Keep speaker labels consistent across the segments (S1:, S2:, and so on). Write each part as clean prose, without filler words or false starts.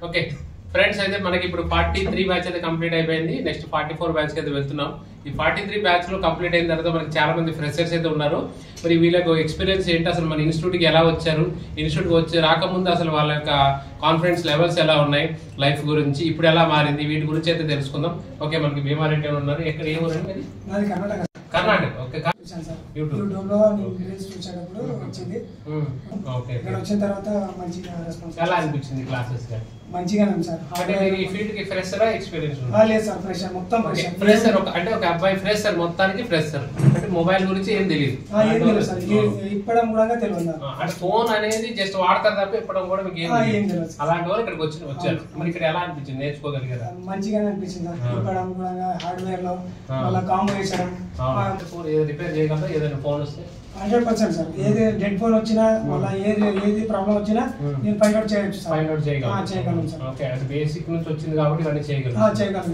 S1: Okay friends, అయితే మనకి ఇప్పుడు 43 బ్యాచ్ అయితే కంప్లీట్ అయిపోయింది. నెక్స్ట్ 44 బ్యాచ్ అయితే వెళ్తున్నాం. ఈ 43 బ్యాచ్ లో కంప్లీట్ అయిన తర్వాత మనకి చాలా మంది ఫ్రెషర్స్ అయితే ఉన్నారు. మరి వీళ్ళకు ఎక్స్పీరియన్స్ ఏంటి, అసలు మన ఇన్స్టిట్యూట్ కి ఎలా వచ్చారు, ఇన్స్టిట్యూట్ కి వచ్చి రాకముందు అసలు వాళ్ళ యొక్క కాన్ఫిడెన్స్ లెవెల్స్ ఎలా ఉన్నాయి, లైఫ్ గురించి ఇప్పుడు ఎలా మారింది, వీటి గురించి అయితే తెలుసుకుందాం. ఓకే, మనకి భీమారెడ్డి ఉన్నారు. ఎక్కడ ఏ ఊరండి? కర్ణాటక. ఓకే,
S2: యూట్యూబ్ లో రీల్స్ చూసేటప్పుడు వచ్చింది.
S1: ఓకే,
S2: ఇక్కడ వచ్చిన తర్వాత మంచిగా రెస్పాన్స్.
S1: ఎలా అనిపించింది క్లాసెస్?
S2: మంచిగానే ఉంది సార్.
S1: అంటే మీరు ఈ ఫీల్డ్ కి ఫ్రెషరా ఎక్స్పీరియన్స్
S2: లేదు సార్, ఫ్రెషర్ మొత్తం
S1: ఫ్రెషర్. అంటే ఒక అబ్బాయి ఫ్రెషర్, మొత్తానికి ఫ్రెషర్. అంటే మొబైల్ గురించి ఏం తెలియదు
S2: సార్, ఇప్పడం కూడా తెలియదు.
S1: అంటే ఫోన్ అనేది జస్ట్ వాడతారు తప్ప ఇప్పడం కూడా మీకు ఏం తెలియదు. అలాంటి వాళ్ళు ఇక్కడికి వచ్చారు. మరి ఇక్కడ ఎలా అనిపించింది, నేర్చుకోగలిగారా?
S2: మంచిగానే అనిపించింది సార్. ఇప్పడం కూడా హార్డ్వేర్ లో మళ్ళీ కాంబో చేశారు.
S1: రిపేర్ చేయగలరా ఏదైనా ఫోన్ వస్తే?
S2: 100% సార్. ఏది డెడ్ ఫోన్ వచ్చినా మళ్ళీ ఏది ప్రాబ్లం వచ్చినా నేను ఫైండ్ అవుట్ చేయొచ్చు సార్.
S1: ఫైండ్ అవుట్ చేయగలను సార్. ఓకే, అది బేసిక్ నుంచి వచ్చింది కాబట్టి ఇవన్నీ చేయగలను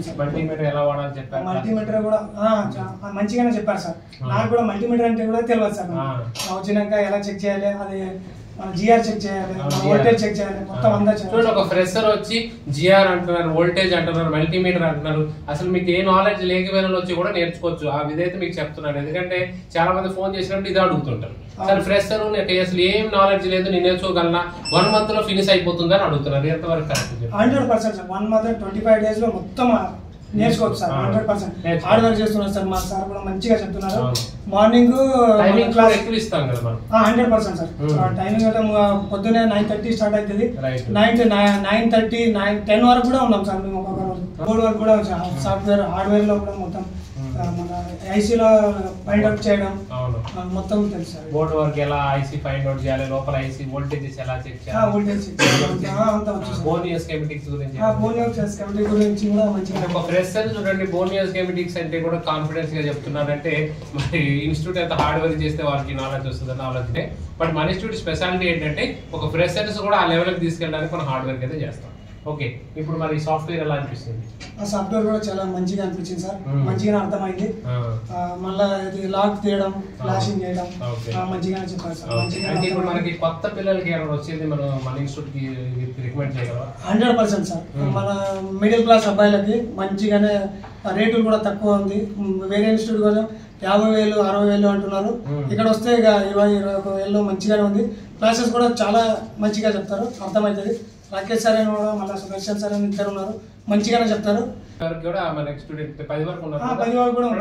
S1: సార్. మల్టీమీటర్ ఎలా వాడాలి చెప్పారు?
S2: మల్టీమీటర్ కూడా మంచిగానే చెప్పారు సార్. నాకు కూడా మల్టీమీటర్ అంటే కూడా తెలియదు సార్. వచ్చినాక ఎలా చెక్ చేయాలి, అది జిఆర్ చెక్ చేయాలి, వోల్టేజ్ చెక్ చేయాలి, మొత్తం అంతా
S1: చూడండి. ఒక ఫ్రెషర్ వచ్చి జిఆర్ అంటున్నారు, వోల్టేజ్ అంటున్నారు, మల్టీమీటర్ అంటున్నారు. అసలు మీకు ఏ నాలెడ్జ్ లేకపోయినా వచ్చి కూడా నేర్చుకోవచ్చు. ఆ విధైతే మీకు చెప్తున్నాను. ఎందుకంటే చాలా మంది ఫోన్ చేసినప్పుడు ఇది అడుగుతుంటారు, సరే ఫ్రెషర్ అసలు ఏం నాలెడ్జ్ లేదు, నేను నేర్చుకోగలనా, 1 month లో ఫినిష్ అయిపోతుందని అడుగుతున్నారు. ఎంతవరకు కరెక్ట్?
S2: 100% సార్. 1 month 25 days లో మొత్తం నేర్చుకోవచ్చు సార్. 100% హార్డ్ వర్క్ చేస్తున్నారు సార్. మా సార్ కూడా మంచిగా చెప్తున్నారు. మార్నింగ్
S1: క్లాస్ ఎక్కువ ఇస్తాం కదా మనం.
S2: 100% సార్. టైమింగ్ అయితే పొద్దునే 9:30 స్టార్ట్ అవుతుంది. 9:30 10 వరకు కూడా ఉన్నాం సార్ మేము. బోర్డ్ వర్క్ కూడా సాఫ్ట్వేర్ హార్డ్వేర్ లో కూడా మొత్తం మన ఐసీలో ఫైండ్ అవుట్ చేయడం మొత్తం తెలుసు సార్.
S1: బోర్డ్ వర్క్ ఎలా ఐసీ ఫైండ్ అవుట్ చేయాలి, లోపల ఐసీ వోల్టేజెస్ ఎలా చెక్ చేయాలి,
S2: వోల్టేజ్
S1: బోనియస్ స్కీమాటిక్స్ గురించి
S2: కూడా మంచిగా.
S1: ఒక ఫ్రెషర్ చూడండి, బోనియస్ స్కీమాటిక్స్ అంటే కూడా కాన్ఫిడెన్స్ గా చెప్తున్నారంటే మరి ఇన్స్టిట్యూట్ అయితే హార్డ్ వర్క్ చేస్తే వాళ్ళకి నాలెడ్జ్ వస్తుందని ఆలోచన. బట్ మన ఇన్స్టిట్యూట్ స్పెషాలిటీ ఏంటంటే ఒక ఫ్రెషర్స్ కూడా ఆ లెవెల్కి తీసుకెళ్ళడానికి మనం హార్డ్ వర్క్ అయితే చేస్తాం. ఓకే, ఇప్పుడు మరి సాఫ్ట్వేర్ ఎలా అనిపిస్తుంది?
S2: ఆ సాఫ్ట్వేర్ కూడా చాలా మంచిగా అనిపించింది సార్. మంచిగా అర్థమైంది. మళ్ళీ లాక్ తీయడం, ఫ్లాషింగ్ చేయడం మంచిగానే చెప్పారు సార్.
S1: అంటే ఇప్పుడు మనకి కొత్త పిల్లలకి ఎవరు వచ్చేది మన ఇన్స్టిట్యూట్ కి రికమెండ్ చేయగలరా?
S2: 100% సార్. మన మిడిల్ క్లాస్ అబ్బాయిలకి మంచిగానే రేట్లు కూడా తక్కువ ఉంది. వేరే ఇన్స్టిట్యూట్ కోసం 50,000 60,000 అంటున్నారు. ఇక్కడ వస్తే ఇక 20,000 మంచిగానే ఉంది. క్లాసెస్ కూడా చాలా మంచిగా చెప్తారు, అర్థమవుతుంది. రాకేష్ సార్ అని కూడా మళ్ళీ సుదర్శన్ సార్ అని ఇద్దరు ఉన్నారు, మంచిగానే చెప్తారు.
S1: కూడా మన స్టూడెంట్ 10 వరకు ఉన్నారు.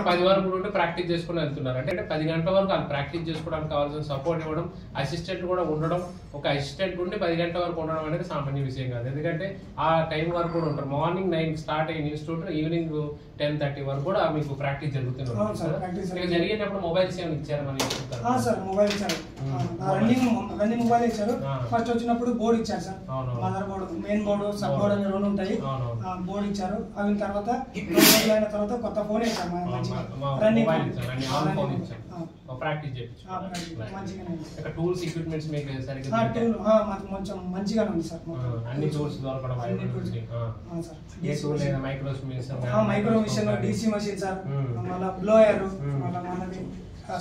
S2: 10
S1: వరకు ఉంటే ప్రాక్టీస్ చేసుకుని వెళ్తున్నారు. అంటే 10 గంటల వరకు వాళ్ళు ప్రాక్టీస్ చేసుకోవడానికి కావాల్సిన సపోర్ట్ ఇవ్వడం, అసిస్టెంట్ కూడా ఉండడం. ఒక అసిస్టెంట్ ఉండి 10 గంటల వరకు ఉండడం అనేది సామాన్య విషయం కాదు. ఎందుకంటే ఆ టైం వరకు కూడా ఉంటారు. మార్నింగ్ 9 స్టార్ట్ అయిన ఇన్స్టిట్యూట్ ఈవినింగ్ 10:30 వరకు కూడా మీకు ప్రాక్టీస్ జరుగుతుంది. జరిగేటప్పుడు మొబైల్స్ ఏమైనా ఇచ్చారు మన ఇన్స్టిట్యూట్?
S2: సార్ మొబైల్ ఇచ్చారు, రన్నింగ్ మొబైల్ ఇచ్చారు. ఫస్ట్ వచ్చినప్పుడు బోర్డు ఇచ్చారు sir. Mother board, main board, sub board అని 2 ఉంటాయి. బోర్డు ఇచ్చారు. అవి తర్వాత అయిన తర్వాత కొత్త ఫోన్ ఇచ్చారు. రన్నింగ్
S1: ప్రాక్టీస్ చేయించారు. టూల్స్ ఎక్విప్మెంట్స్ మీకు సరిగ్గా
S2: కొంచెం మంచిగానే ఉంది సార్.
S1: అన్ని టూల్స్ దొరకడం,
S2: micro machine, DC machine sir, మళ్ళీ బ్లోయర్, మళ్ళీ మనది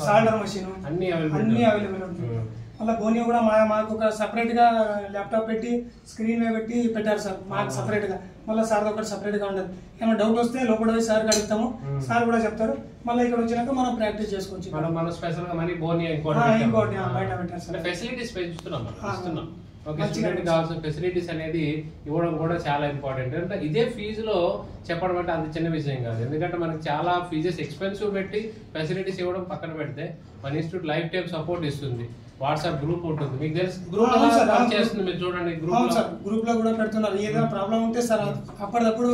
S2: సాల్డర్ మషిన్ అన్ని అవైలబుల్ ఉంటుంది. మళ్ళీ బోనియా కూడా మాకు ఒక సపరేట్ గా ల్యాప్టాప్ పెట్టి స్క్రీన్ మీద పెట్టి పెట్టారు సార్. మాకు సపరేట్ గా, మళ్ళీ సార్ ఒకటి సపరేట్ గా ఉండదు. ఏమైనా డౌట్ వస్తే లోపల పోయి సార్ అడుగుతాము, సార్ కూడా చెప్తారు. మళ్ళీ ఇక్కడ వచ్చినాక మనం ప్రాక్టీస్ చేసుకోవచ్చు.
S1: మనం స్పెషల్ గా మరి బోనియా
S2: ఇంకోటి బయట పెట్టారు సార్.
S1: ఫెసిలిటీస్ పెంచుతున్నాం. ఓకే, స్టూడెంట్ కావాల్సిన ఫెసిలిటీస్ అనేది ఇవ్వడం కూడా చాలా ఇంపార్టెంట్. అంటే ఇదే ఫీజులో చెప్పడం అంటే అంత చిన్న విషయం కాదు. ఎందుకంటే మనకి చాలా ఫీజెస్ ఎక్స్పెన్సివ్ పెట్టి ఫెసిలిటీస్ ఇవ్వడం పక్కన పెడితే మన ఇన్స్టిట్యూట్ లైఫ్ టైం సపోర్ట్ ఇస్తుంది. వాట్సాప్ గ్రూప్ ఉంటుంది, మీకు తెలుసు. గ్రూప్ చేస్తుంది, మీరు చూడండి.
S2: గ్రూప్ లో కూడా పెడుతున్నారు. ఏదైనా ప్రాబ్లం ఉంటే సార్ అప్పటికప్పుడు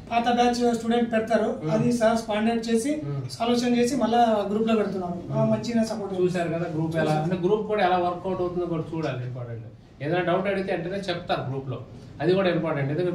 S2: పాత బ్యాచ్ స్టూడెంట్ పెడతారు, అది సార్ స్పాండేట్ చేసి సొల్యూషన్ చేసి మళ్ళీ గ్రూప్ లో పెడుతున్నారు. మంచిగా సపోర్ట్.
S1: చూసారు కదా గ్రూప్ ఎలా, అంటే గ్రూప్ కూడా ఎలా వర్కౌట్ అవుతుందో కూడా చూడాలి. ఇంపార్టెంట్. ఏదైనా డౌట్ అడిగితే వెంటనే చెప్తారు గ్రూప్ లో, అది కూడా ఇంపార్టెంట్. ఎందుకంటే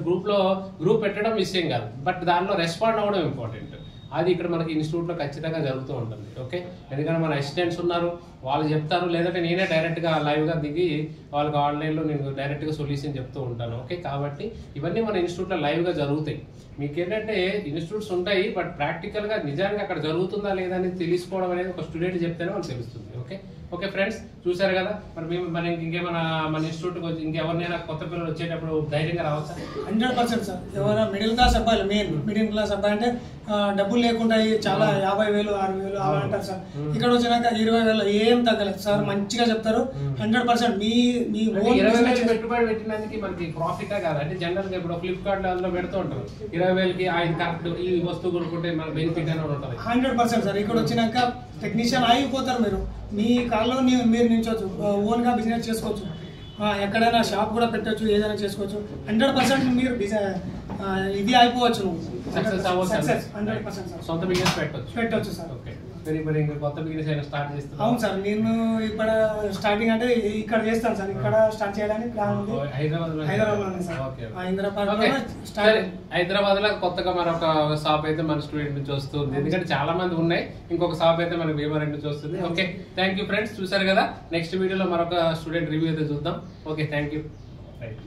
S1: గ్రూప్ పెట్టడం విషయం కాదు, బట్ దానిలో రెస్పాండ్ అవ్వడం ఇంపార్టెంట్. అది ఇక్కడ మనకి ఇన్స్టిట్యూట్ లో ఖచ్చితంగా జరుగుతూ ఉంటుంది. ఓకే, ఎందుకంటే మన అసిస్టెంట్స్ ఉన్నారు, వాళ్ళు చెప్తారు, లేదంటే నేనే డైరెక్ట్గా లైవ్గా దిగి వాళ్ళకి ఆన్లైన్లో నేను డైరెక్ట్గా సొల్యూషన్ చెప్తూ ఉంటాను. ఓకే, కాబట్టి ఇవన్నీ మన ఇన్స్టిట్యూట్లో లైవ్గా జరుగుతాయి. మీకు ఏంటంటే ఇన్స్టిట్యూట్స్ ఉంటాయి, బట్ ప్రాక్టికల్గా నిజానికి అక్కడ జరుగుతుందా లేదా అనేది తెలుసుకోవడం అనేది ఒక స్టూడెంట్ చెప్తేనే మనకు తెలుస్తుంది. ఓకే ఓకే ఫ్రెండ్స్, చూసారు కదా. మరి ఇంకేమైనా మన ఇన్స్టిట్యూట్కి వచ్చి ఇంకెవరినైనా కొత్త పిల్లలు వచ్చేటప్పుడు ధైర్యంగా రావచ్చా?
S2: 100% సార్. ఎవరైనా మిడిల్ క్లాస్ అబ్బాయిలు, మెయిన్ మిడిల్ క్లాస్ అబ్బాయి అంటే డబ్బులు లేకుండా చాలా 50,000 60,000 అలా అంటారు సార్. ఇక్కడ వచ్చినాక 20,000 ఏం తగ్గలేదు సార్, మంచిగా చెప్తారు. 100% మీ
S1: 20,000 పెట్టుబడి పెట్టినందుకు మనకి ప్రాఫిటా కాదు అంటే జనరల్ గా ఇప్పుడు ఫ్లిప్కార్ట్ లో అందులో పెడుతూ ఉంటారు 20,000కి కరెక్ట్ ఈ వస్తువు కొనుక్కుంటే మన బెనిఫిట్ అనేది ఉంటుంది.
S2: 100% సార్. ఇక్కడ వచ్చినాక టెక్నీషియన్ ఆగిపోతారు. మీరు మీ కాల్లో మీరు నిల్చోవచ్చు, ఓన్ గా బిజినెస్ చేసుకోవచ్చు, ఎక్కడైనా షాప్ కూడా పెట్టచ్చు, ఏదైనా చేసుకోవచ్చు. 100% మీరు ఇది అయిపోవచ్చు,
S1: సొంత బిజినెస్
S2: పెట్టవచ్చు సార్.
S1: మరి కొత్త బిజినెస్ అయినా స్టార్ట్ చేస్తాను.
S2: అవును సార్, నేను ఇప్పుడు స్టార్టింగ్ అంటే ఇక్కడ చేస్తాను సార్. ఇక్కడ స్టార్ట్ చేయడానికి ప్లాన్ ఉంది.
S1: హైదరాబాద్ లో కొత్తగా మరొక షాప్ అయితే మన స్టూడెంట్ నుంచి వస్తుంది, ఎందుకంటే చాలా మంది ఉన్నాయి. ఇంకొక షాప్ అయితే మనకి భీమవరం నుంచి వస్తుంది. ఓకే, థ్యాంక్ యూ ఫ్రెండ్స్, చూసారు కదా. నెక్స్ట్ వీడియోలో మరొక స్టూడెంట్ రివ్యూ అయితే చూద్దాం. Okay, thank you. రైట్.